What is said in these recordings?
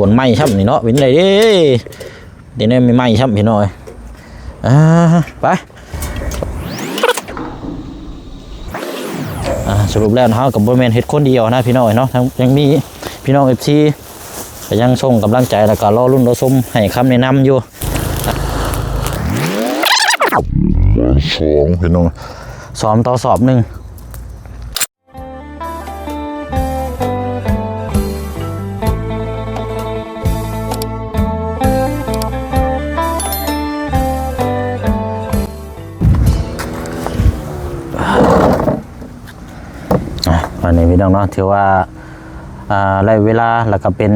วนไหม้ช่ำนี่เนาะเป็นไรเดี๋ยวนี้ไม่ไหม้ช่ำพี่น้อยไปสรุปแล้วนะครับกับบริเวณเฮ็ดคนเดียวนะพี่น้อยเนาะยังมีพี่น้องFCก็ยังส่งกำลังใจแล้วก็รอรุ่นรอชมให้คำแนะนำอยู่2พี่น้องซ้อมต่อสอบ1วันนี้พี่น้องเนาะถือว่าได้เวลาแล้วก็เป็น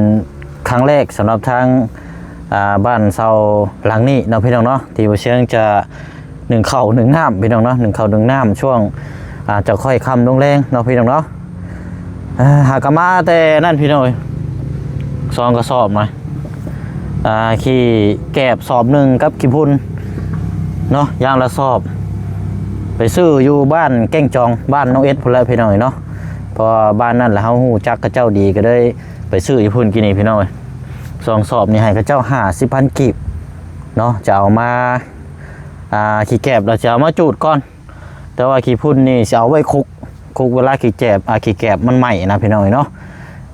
ครั้งแรกสำหรับทางบ้านเซาหลังนี้เนาะพี่น้องเนาะที่บ่เชิงจะ1ข้าว1น้ำพี่น้องเนาะ1ข้าว1น้ำช่วงจะค่อยค่ำลงแรงเนาะพี่น้องเนาะหากมาแต่นั่นพี่น้องซองกระสอบหน่อยขี้แกบสอบ1กับขี้พุ่นเนาะย่างละสอบไปซื้ออยู่บ้านแก้งจองบ้านน้องเอสพุ่นแล้วพี่น้องเนาะพอบ้านนั่นแหละเฮาฮู้จักกับเจ้าดีก็ได้ไปซื้ออยู่พุ่นกินนี่พี่น้องซองสอบนี่ให้กับเจ้า50,000กีบเนาะจะเอามาขี้แกบเราจะเอามาจูดก่อนแต่ว่าขี้พุ่นนี่จะเอาไว้คุกเวลาขี้แกบมันใหม่นะพี่น้องเนาะ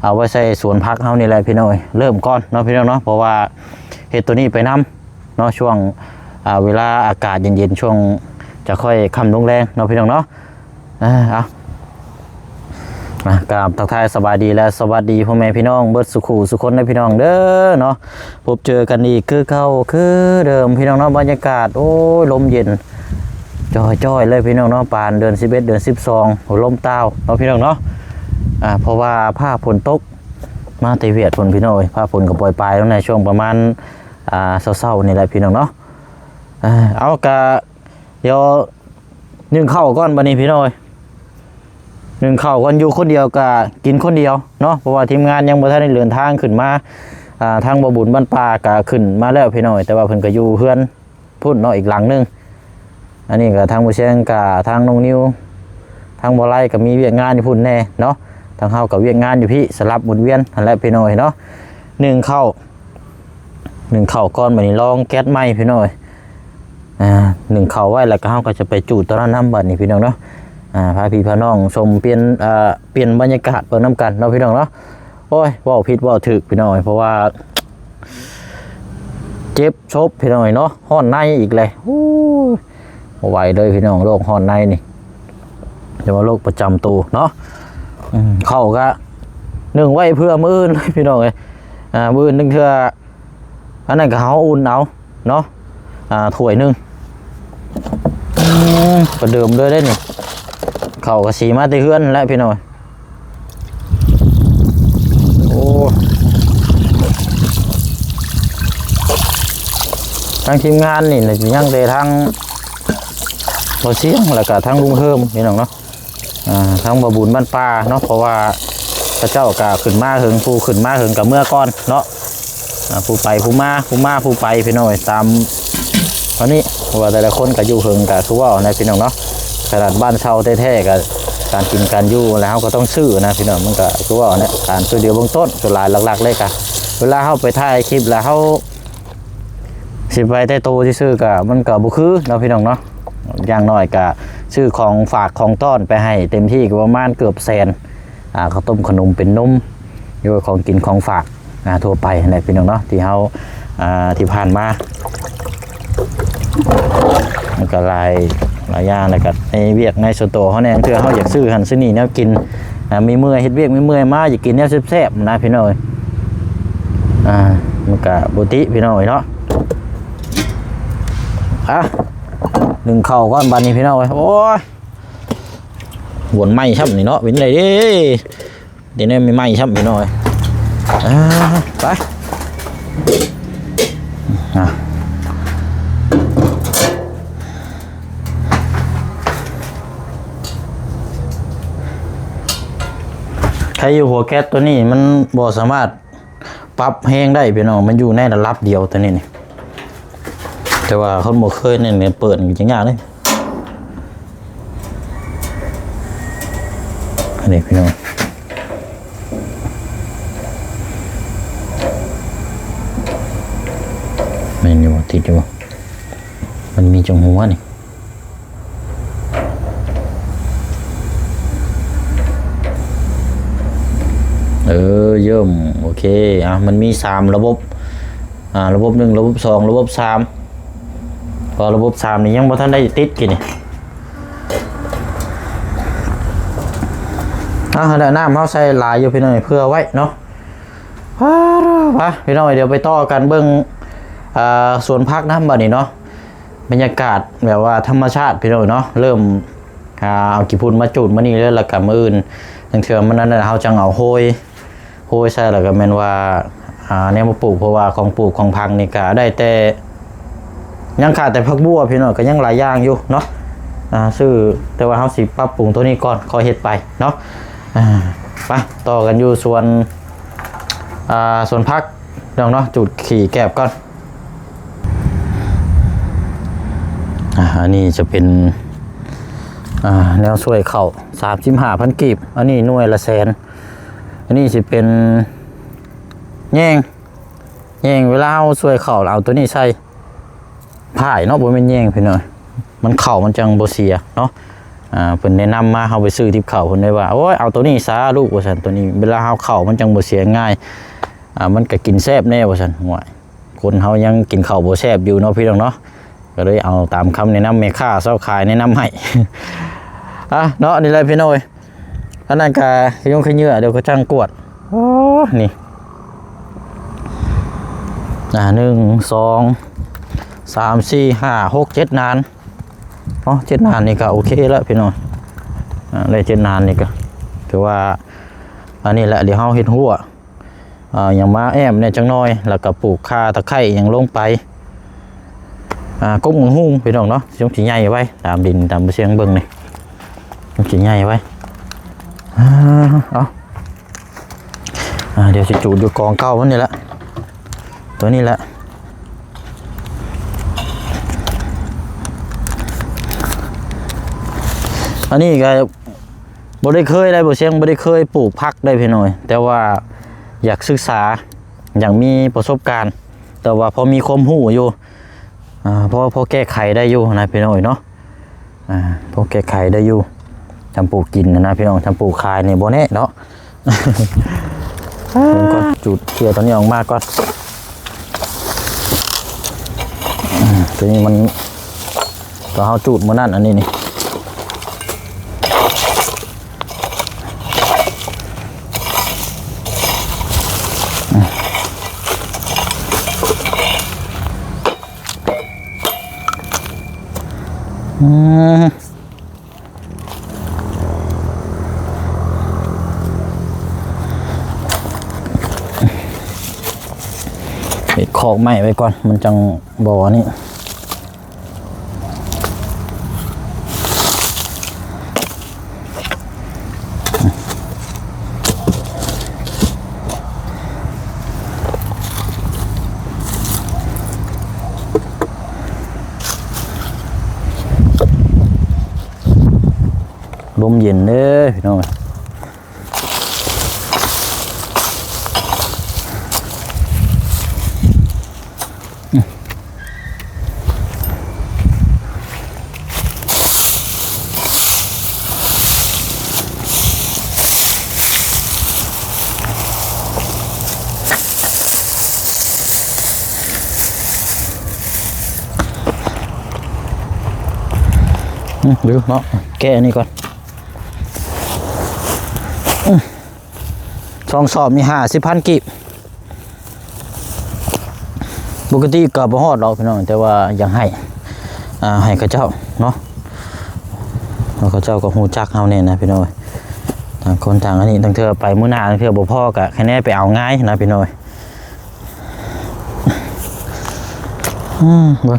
เอาไว้ใส่สวนผักเฮานี่แหละพี่น้องเริ่มก่อนเนาะพี่น้องเนาะเพราะว่าเฮ็ดตัวนี้ไปนำเนาะช่วงเวลาอากาศเย็นๆช่วงจะค่อยค่ำลงแรงเนาะพี่น้องเนาะเอากราบทักทายสบายดีและสวัสดีพ่อแม่พี่น้องเบิดสุขุสุคนในพี่น้องเด้อเนาะพบเจอกันอีกคือเก่าคือเดิมพี่น้องเนาะบรรยากาศโอ้ยลมเย็นจ้อยเลยพี่น้องเนาะปานเดือน11เดือน12ลมเต้าเนาะพี่น้องเนาะเพราะว่าผ้าฝนตกมาแต่เวียดฝนพี่น้องผ้าฝนก็ปล่อยปลายในช่วงประมาณเช้าๆนี่แหละพี่น้องเนาะเอากะเดี๋ยวนึ่งข้าวก่อนบัดนี้พี่น้องนึ่งข้าวก่อนอยู่คนเดียวก็กินคนเดียวเนาะเพราะว่าทีมงานยังบ่ทันได้เดินทางขึ้นมาทางบ่บุญบ้านป่าก็ขึ้นมาแล้วพี่น้องแต่ว่าเพิ่นก็อยู่เฮือนพุ่นเนาะอีกหลังนึงอันนี้ก็ทางบ่เชียงก็ทางน้องนิวทางบ่ไล่ก็มีเวียกงานอยู่พุ่นแน่เนาะทางเฮาก็เวียกงานอยู่พี่สลับหมุนเวียนนั่นแหละพี่น้องเนาะนึ่งข้าวก่อนบัดนี้ลองแก๊สใหม่พี่น้องนึ่งข้าวไว้แล้วก็เฮาก็จะไปจูดตอนนั้นบัดนี้พี่น้องเนาะพาพี่พาน้องชมเปลี่ยนบรรยากาศเปิดน้ำกันเนาะพี่น้องเนาะโอ้ยว่าวผิดว่าวถึกพี่น้องเพราะว่าเจ็บชบพี่น้องเนาะห้อนในอีกเลยไหวเลยพี่น้องโรคห้อนในนี่จะว่าโรคประจำตัวเนาะเข้าก็นึ่งไว้เพื่อมื้อพี่น้องเลยมื้อนึงเพื่ออันนั้นก็เฮาอุ่นเอาเนาะถ้วยนึงประเดิมเลยได้นี่เขาก็สีมาติเฮือนแล้วพี่น้อยโอ้ทางทีมงานนี่ยังแต่ทางบ่เสียงแล้วก็ทางลุงเพิ่มพี่น้องเนาะทางบ่บุญบ้านป่าเนาะเพราะว่าพระเจ้าก็ขึ้นมาถึงผู้ขึ้นมาถึงกับเมื่อก่อนเนาะผู้ไปผู้มาผู้ไปพี่น้อยตามตอนนี้ว่าแต่ละคนก็อยู่ถึงกับคือว่าในพี่น้องเนาะขนาดบ้านเช่าแท้ๆกับการกินการอยู่แล้วก็ต้องซื้อนะพี่น้องมันก็คือว่าเนี่ยการซื้อเดียวเบื้องต้นส่วนหลายหลักๆเลยค่ะเวลาเข้าไปถ่ายคลิปแล้วเขาสิไปใต้โตที่ซื้อกับมันก็บุคือเนาะพี่น้องเนาะอย่างน้อยก็ซื้อของฝากของต้อนไปให้เต็มที่ก็ประมาณเกือบ100,000ข้าวต้มขนมเป็นนมโดยของกินของฝากทั่วไปในพี่น้องเนาะที่เขาที่ผ่านมามันก็หลายอย่างเลยครับในเวียกในส่วนตัวเขาเนี่ยคือเขาอยากซื้อหันซื้อนี่เนี่ยกินมีเมื่อยเฮ็ดเวียกมีเมื่อยมาอยากกินเนี่ยแซ่บๆนะพี่น้อยมันก็บุติพี่น้อยเนาะหนึ่งข้าวก้อนบันนี้พี่น้อยโอ้ยวนไหม้ช่ำนี่เนาะเป็นไรเดี๋ยวนี้ไม่ไหม้ช่ำพี่น้อยไปใครอยู่หัวแก๊สตัวนี้มันบ่สามารถปรับแห้งได้พี่น้องมันอยู่ในระดับเดียวตัวนี้นี่แต่ว่าคนบ่เคยเนี่ยเปิดจริงๆเลยอันนี้พี่น้อง นอยู่ติดอยู่มันมีจังหัวนี่เยิ่มโอเคมันมี3ระบบระบบ1ระบบ2ระบบ3พอระบบ3นี่ยังบ่ทันได้ติดกินนี่แล้วน้ำเขาใส่หลายอยู่พี่น้อยเพื่อไว้เนาะพี่น้อยเดี๋ยวไปต่อกันเบิ่งสวนพักน้ำบัดนี้เนาะบรรยากาศแบบว่าธรรมชาติพี่น้อยเนาะเริ่มเอากี่พุ่นมาจุดมานี่แล้วกับมืออื่นทั้งเถื่อมันนั้นเขาจังเอาโหยใส่แล้วก็แม่นว่าแนวมาปลูกเพราะว่าของปลูกของพังนี่ก็ได้แต่ยังขาดแต่ผักบัวพี่น้อยก็ยังหลายอย่างอยู่เนาะซื้อแต่ว่าเขาสิปรับปรุงตัวนี้ก่อนคอยเฮ็ดไปเนาะไปต่อกันอยู่ส่วนพักเนาะจุดขี่แกบก่อนอันนี้จะเป็นแนวช่วยเข่า35,000กีบอันนี้หน่วยละแสนอันนี้จะเป็นแย่งเวลาเอาช่วยเข่าเอาตัวนี้ใส่ผ่ายเนาะบ่แม่นแย่งพี่น้อยมันเข่ามันจังบ่เสียเนาะเพิ่นแนะนำมาเฮาไปซื้อทิพเข่าเพิ่นได้ว่าโอ้ยเอาตัวนี้ซะลูกว่าซั่นตัวนี้เวลาเฮาเข่ามันจังบ่เสียง่ายมันก็กินแซ่บแน่ว่าซั่นห่วยคนเฮายังกินข้าวบ่แซ่บอยู่เนาะพี่น้องเนาะก็เลยเอาตามคำแนะนำแม่ค้าเซาขายแนะนำให้เนาะนี่เลยพี่น้อยอันนั้นก็ยงขยื่อเดี๋ยวก็จังกวดโอ้นี่1 2 3 4 5 6 7นาน7นานนี่ก็โอเคแล้วพี่น้อยได้7นานนี่ก็ถือว่าอันนี้แหละเดี๋ยวเฮาเฮ็ดหัวอย่างมาแอมเนี่ยจังน้อยแล้วก็ปลูกข่าตะไคร้อย่างลงไปกุ้งหุ้งพี่น้องเนาะช่วงสีใหญ่ไว้ตามดินตามเสียงเบิ่งนี่ช่วงสีใหญ่ไว้เดี๋ยวจะจูดอยู่กองเก้าวันนี้ละตัวนี้แหละอันนี้ก็บ่ได้เคยได้บ่เสียงบ่ได้เคยปลูกผักได้พี่น้อยแต่ว่าอยากศึกษาอยากมีประสบการณ์แต่ว่าพอมีความรู้อยู่พอแก้ไขได้อยู่นะพี่น้อยเนาะพอแก้ไขได้อยู่ทำปลูกกินนะพี่น้องทำปลูกขายในบ่แน่เนาะผมก็จุดเทียตัวนี้ออกมาก่อนตัวนี้มันตัวเขาจุดมานั่นอันนี้นี่ปิดขอกไม้ไว้ก่อนมันจังบ่อนี่ลมเย็นเด้อพี่น้องดูเนาะแกะนี่ก่อน2 สอบมี50,000กีบปกติก็บ่ฮอดดอกพี่น้องแต่ว่าอยากให้เขาเจ้าเนาะเขาเจ้าก็ฮู้จักเฮาแน่นะพี่น้องต่างคนต่างอันนี้ตั้งเทื่อไปมื้อหน้าตั้งเทื่อบ่พอก็แค่แน่ไปเอาง่ายนะพี่น้องบ่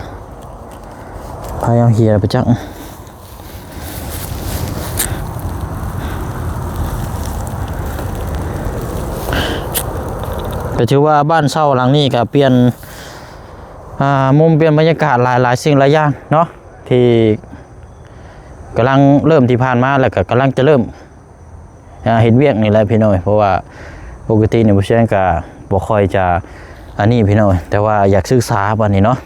พายเอาเหียไปจักก็ถือว่าบ้านเช่าหลังนี้ก็เปลี่ยนมุมเปลี่ยนบรรยากาศหลายสิ่งหลายอย่างเนาะที่กำลังเริ่มที่ผ่านมาแล้วก็กำลังจะเริ่มเห็นเวียกนี่แหละพี่น้อยเพราะว่าปกติเนี่ยผู้เชี่ยวชาญก็บ่ค่อยจะ อันนี้พี่น้องแต่ว่าอยากศึกษาบัดนี้เนาะ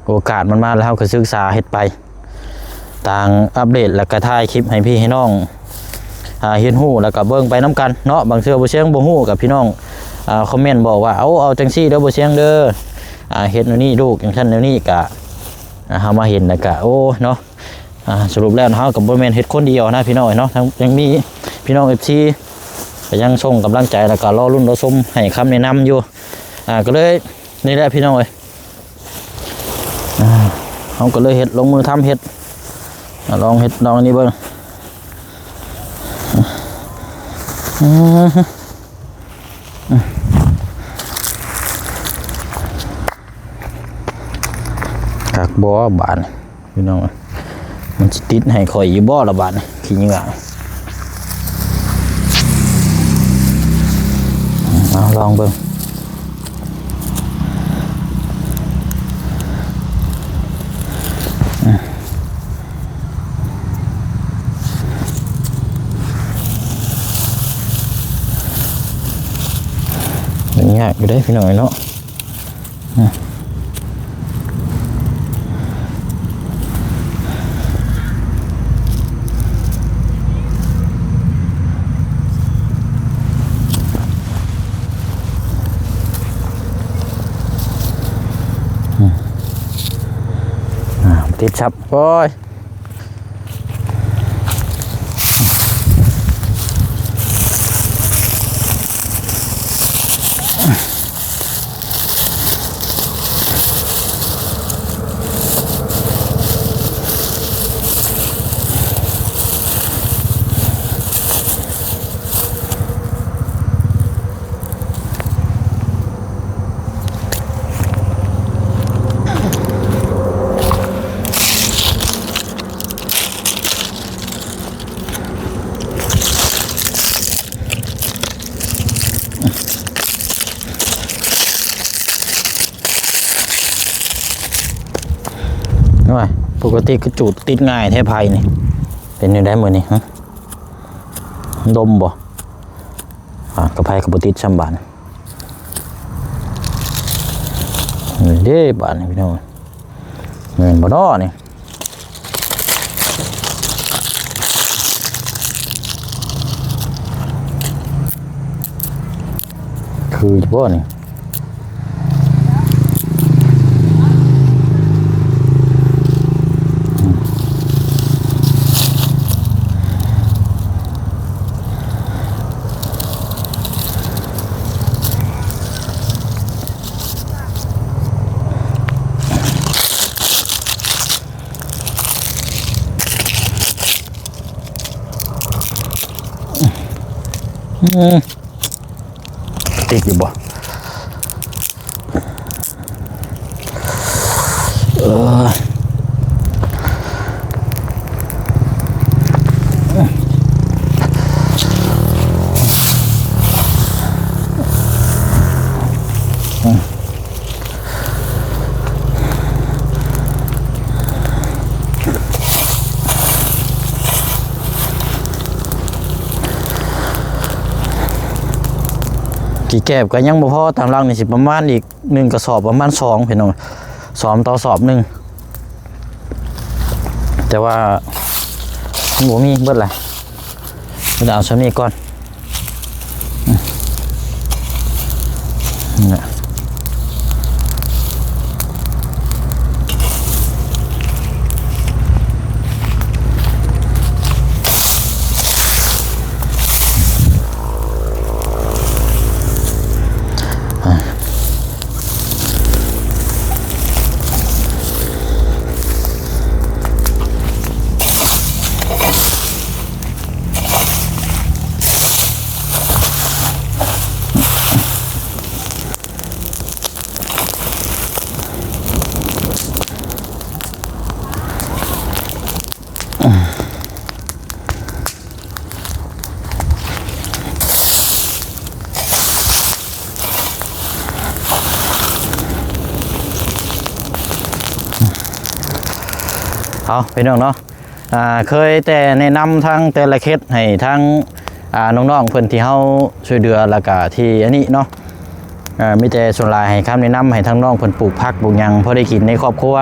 โอกาสมันมาแล้วก็ศึกษาเฮ็ดไปต่างอัปเดตแล้วก็ถ่ายคลิปให้พี่ให้น้องเฮ็ดฮู้แล้วก็เบิ่งไปน้ำกันเนาะบางเทื่อบ่เสียงบ่ฮู้กับพี่น้องคอมเมนต์บอกว่าเอาจังซี่เด้อบ่เสียงเด้อเฮ็ดแนวนี้ลูกอย่างซั่นแนวนี้ก็เฮามาเห็นแล้วก็โอ้เนาะสรุปแล้วเฮาก็บ่แม่นเฮ็ดคนเดียวนะพี่น้องเนาะทั้งยังมีพี่น้อง FC ก็ยังส่งกำลังใจแล้วก็รอรุ่นรอชมให้คำแนะนำอยู่ก็เลยนี่แหละพี่น้องเอ้ยเฮาก็เลยเฮ็ดลงมือทำเฮ็ดลองเฮ็ดลองอันนี้เบิ่งกักบ่บาดพี่น้องมันสิติดให้ข่อยอยู่บ่ละบาดขี้เหงื่อลองเบิ่งยากอยู่ได้พี่น้อยเนาะติดชับโอ้ยปกติคือจูดติดง่ายแท้ไผ่นี่เป็นยังไงมือนี่ฮะดมบ่กระไผ่กับติดช่ำบานนี่เด้บานนี่พี่น้องเงินบ่ดอนี่คือบ่นี่ติดอยู่บ่กี่แก็บก็ยังบ่พอตามรังนี่สิประมาณอีก1กระสอบประมาณ2พี่น้อง2ต่อสอบ1แต่ว่าบ่มีเบิดแหละเดี๋ยวเอาชั้นนี้ก่อนนี่เอาพี่น้องเนาะเคยแต่แนะนำทั้งแต่ละเคสให้ทั้งน้องๆเพื่อนที่เฮาช่วยเหลือแล้วก็ที่อันนี้เนาะ มีแต่ส่วนหลายให้คำแนะนำให้ทั้งน้องเพิ่นปลูกผักปลูกหยังพอได้กินในครอบครัว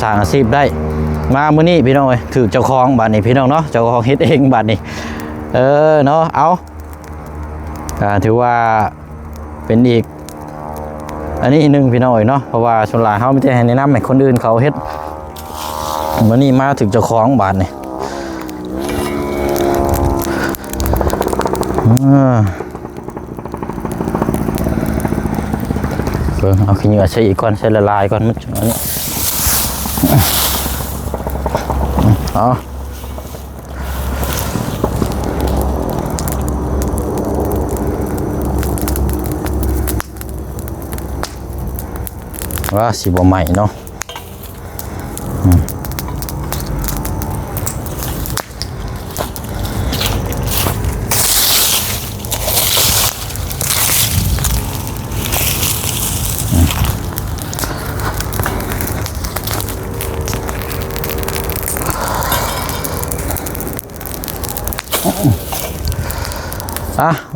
สร้างอาชีพได้มามื้อนี้พี่น้องเอ้ยถือเจ้าของบ้านนี่พี่น้องเนาะเจ้าของเฮ็ดเองบ้านนี่เนาะเอาถือว่าเป็นอีกอันนี้หนึ่งพี่น้องเอ้ยเนาะเพราะว่าส่วนหลายเฮาไม่ได้ให้แนะนำให้คนอื่นเขาเฮ็ดมื้อนี้มาถึงเจ้าของบ้านนี่เอาขี้เหงื่อใส่อีกก่อนใส่ละลายก่อนมันอันนี้เอาว่าสีบ่ใหม่เนาะ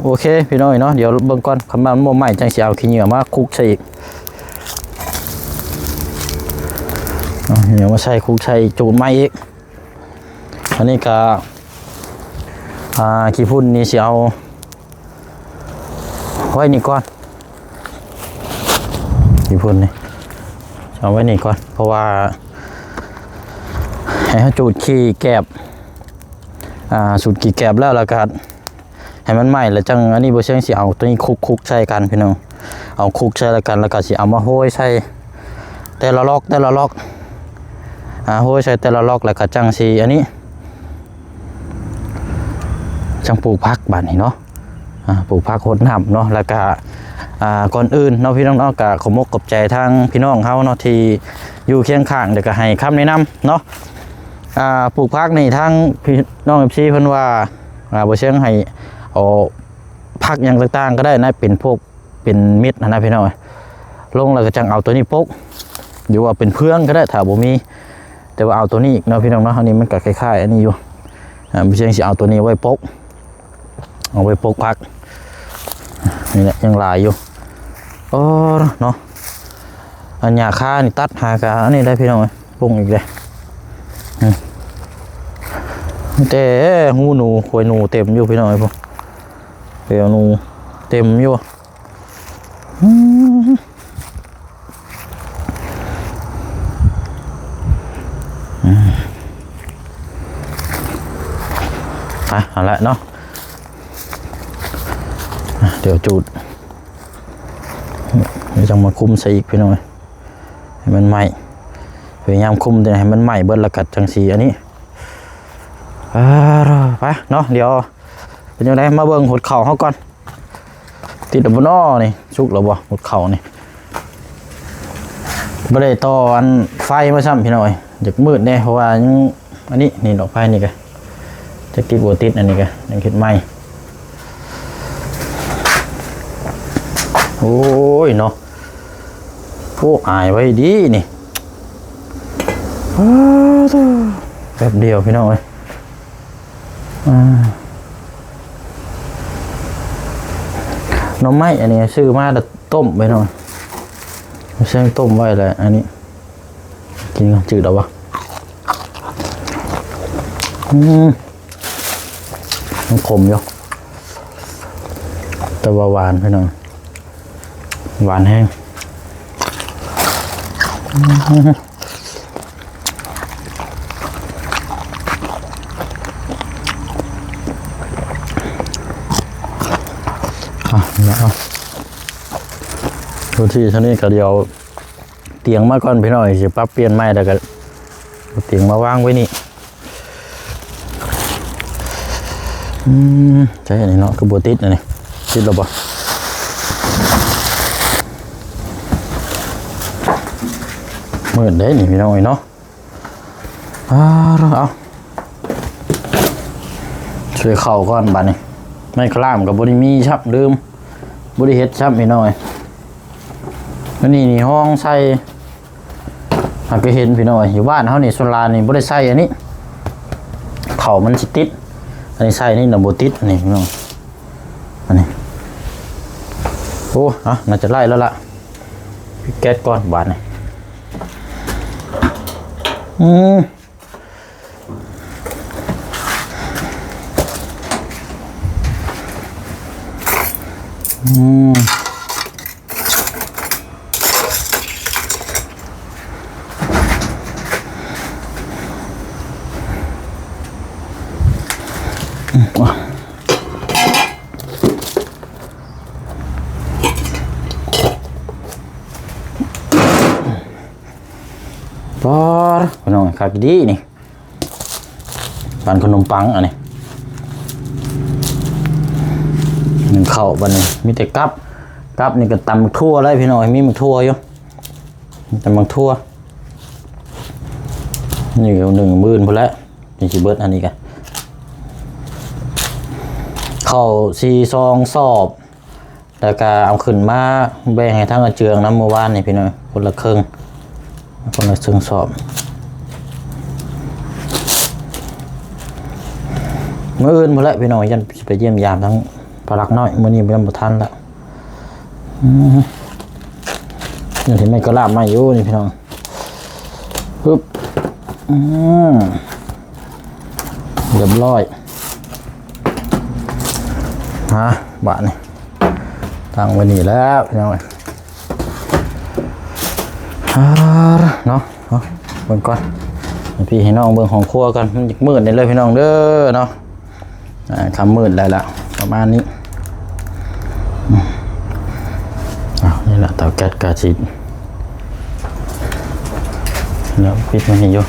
โอเคพี่น้อยเนาะเดี๋ยวเบิ่งก่อนคำว่าโมใหม่จังสิเอาขี้เหงื่อมาคลุกใส่อีกเดี๋ยวมาใส่คลุกใส่จูดใหม่อีกอันนี้ก็ขี้พุ่นนี่สิเอาไว้นี่ก่อนขี้พุ่นนี่เอาไว้นี่ก่อนเพราะว่าให้เขาจูดขี้แกบสูตรขี้แกบแล้วก็ให้มันใหม่แล้วจังอันนี้บ่เชียงสิเอาตัวนี้คุกใส่กันพี่น้องเอาคุกใส่กันแล้วก็สิเอามาโห้ยใส่แต่ละล็อกโห้ยใส่แต่ละล็อกแล้วก็จังสิอันนี้จังปลูกผักบ้านนี้เนาะปลูกผักโคตรน้ำเนาะแล้วก็ก่อนอื่นเนาะพี่น้องเนาะก็ขอมกขอบใจทางพี่น้องเฮาเนาะที่อยู่เคียงข้างเดี๋ยวก็ให้คำแนะนำเนาะปลูกผักนี่ทางพี่น้องFCเพิ่นว่าบ่เชียงให้เอาผักอย่างต่างๆก็ได้นะเป็นพวกเป็นเม็ดนะพี่น้องลงแล้วก็จังเอาตัวนี้ปกหรือว่าเป็นเพื่องก็ได้ถ้าบ่มีแต่ว่าเอาตัวนี้เนาะพี่น้องเนาะอันนี้มันก็คล้ายๆอันนี้อยู่พี่เชียงสิเอาตัวนี้ไว้ปกเอาไว้ปกผักนี่แหละยังลายอยู่เนาะอันหญ้าคานี่ตัดหากะอันนี้ได้พี่น้องปรุงอีกเลยแต่หูหนูควยหนูเต็มอยู่พี่น้องพวกเดี๋ยวหนูเต็มอยู่เอาละเนาะเดี๋ยวจูดเดี๋ยวจะมาคุมใส่อีกพี่น้องให้มันใหม่พยายามคุมให้มันใหม่เบิ้ลละกัดจังสีอันนี้ไปเนาะเดี๋ยวเป็นยังไงมาเบิ่งหดเข่าเขาก่อนติดดับนอนี่ชุกหรือบ่หดเข่านี่ไม่ได้ต่ออันไฟมาซ้ำพี่น้อยอยากมืดแน่เพราะว่ายังอันนี้นี่ดอกไฟนี่กันจะติดบัวติดอันนี้กันยังคิดไม่โอ้ยเนาะพวกอายไว้ดีนี่แป๊บเดียวพี่น้อยน้ำไม้อันนี้ซื้อมาแต่ต้มไปหน่อยใช้ต้มไว้เลยอันนี้กินจืดเอาวะมันขมอยู่แต่ว่าหวานไปหน่อยหวานแห้งแล้วทุกที่ท่านี้ก็เดียวเตียงมาก่อนพี่น้อยจะปรับเปลี่ยนใหม่แล้วก็เตียงมาวางไว้นี่ใช่อันนี้เนาะคือบัวติดอันนี้ติดหรือเปล่ามืดได้นี่พี่น้อยเนาะเอาช่วยเข่าก่อนบัดนี้ไม่คลามกับบริมีชับลืมบริเฮ็ดชับพี่น้อยนี่ห้องใส่หากเห็นพี่น้อยอยู่บ้านเขานี่โซลานี่บริใส่อันนี้เข่ามันสิติดอันนี้ใส่นี่หนังโบติดอันนี้พี่น้องอันนี้ โอ้น่าจะไล่แล้วล่ะแก๊สก่อนบาทนี่ปอพี่น้องครับดีนี่ปันขนมปังอันนี้หนึ่งข้าวบันนี้มีแต่กับนี่ก็ตำมักทั่วเลยพี่น้องมีมักทั่วอยู่ตำมักทั่วนี่ก็10,000พอแล้วนี่สิเบิดอันนี้กันข้าว4ซองสอบแล้วก็เอาขึ้นมาแบ่งให้ทั้งอาเจืองน้ำเมื่อวานนี่พี่น้องคนละครึ่งสอบเมื่ออื่นหมดแล้วพี่น้องยันไปเยี่ยมยามทั้งปลักน้อยมื่อนี้ยังบ่ทันละยังถึงไม่กระลาบมาอยู่นี่พี่น้องปึ๊บเรียบร้อยบาทนี่ตั้งไว้นี่แล้วพี่น้องเนาะเบิ่งก่อนพี่ให้น้องเบิ่งของครัวกันมันมืดเลยพี่น้องเด้อเนาะคำมืดแล้วล่ะประมาณนี้นี่แหละเตาแก๊สกาซิแล้วปิดมันให้อยู่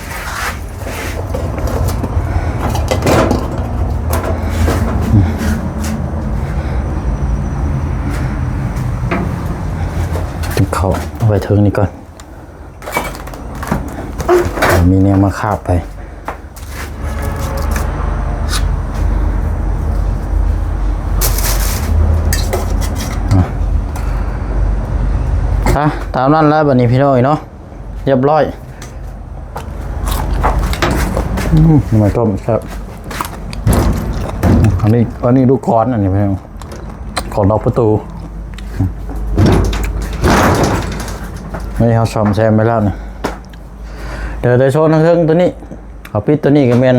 เขาเอาไปเทิงนี่ก่อนมีเนี่ยมาคาบไปตามนั้นแล้วบัดนี้พี่น้อยเนาะเรียบร้อยมาต้มครับอันนี้ลูกก้อนอันนี้พี่น้องของดอกประตูไม่เขาซ่อมแซมไปแล้วนะเดี๋ยวได้โชว์ทั้งเทิงตัวนี้เขาปิดตัวนี้ก็เป็น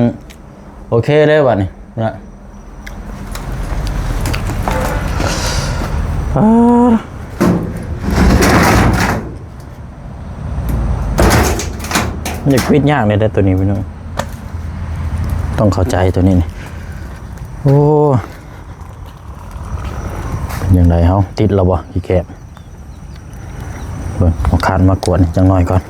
โอเคได้บัดนี้นะมันจะปิดยากเลยแต่ตัวนี้พี่น้องต้องเข้าใจตัวนี้นี่โอ้เป็นยังไงเขาติดแล้วบ่กี่แกบเบิ่งเอาคานมากวนจังหน่อยก่อน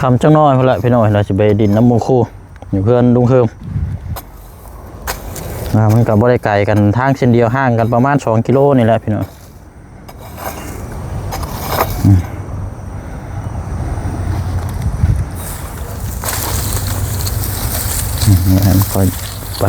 ทำจังน้อยพอละพี่น้อยเราจะไปดินน้ำมูคูอยู่เพื่อนลุงเพิ่มมันกับบริไก่กันทางเส้นเดียวห่างกันประมาณ2 กิโลนี่แหละพี่น้อยไปไป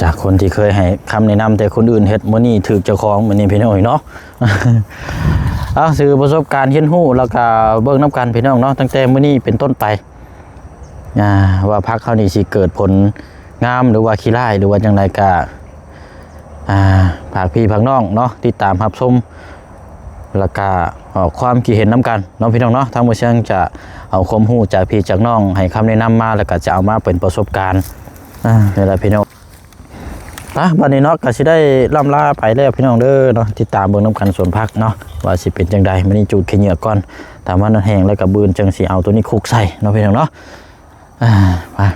จากคนที่เคยให้คำแนะนำแต่คนอื่นเฮ็ดมื้อนี้ถือเจ้าของมื้อนี้พี่น้องเนาะสื่อประสบการณ์เฮียนฮู้แล้วก็เบิ่งน้ำกันพี่น้องเนาะตั้งแต่มื้อนี้เป็นต้นไปว่าพักเขานี่สิเกิดผลงามหรือว่าขี้ร้ายหรือว่าจังไดก็ฝากพี่ฝากน้องเนาะติดตามรับชมแล้วก็ความคิดเห็นน้ำกันเนาะพี่น้องเนาะทางบ่เชียงจะเอาความรู้จากพี่จากน้องให้คำแนะนำมาแล้วก็จะเอามาเป็นประสบการณ์นี่แหละพี่น้องบัดนี้เนาะก็สิได้ล่ำลาไปแล้วพี่น้องเด้อเนาะติดตามเบิ่งน้ำกันสวนผักเนาะว่าสิเป็นจังใดมื้อนี้จูดขี้เหงื่อก่อนตามว่ามันแห้งแล้วก็บืนจังสิเอาตัวนี้คลุกใส่เนาะพี่น้องเนาะมา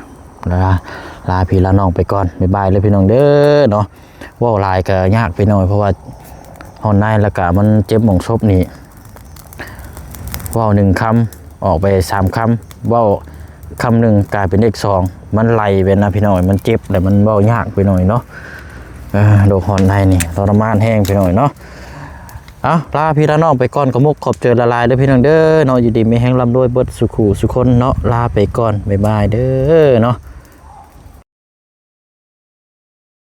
ลาพี่ลาน้องไปก่อนบ๊ายบายเลยพี่น้องเด้อเนาะว่าวลายก็ยากไปหน่อยเพราะว่าหอนในแล้วก็มันเจ็บหม่องซบนี่ว่าว1 คำออกไป3 คำว่าวคำหนึ่งกลายเป็นเลข2มันไหลเป็นนะพี่น้อยมันเจ็บแต่มันเบายากไปหน่อยเนาะโดนหอนในนี่ทรมานแห้งไปหน่อยเนาะ เอาลาพี่ละน้องไปก่อนขอมุกขอบเจอละลายเด้อพี่น้องเด้อเนาะอยู่ดีมีแห้งร่ำรวยเบิดสุขุสุคนเนาะลาไปก่อนบ๊ายบายเด้อเนาะ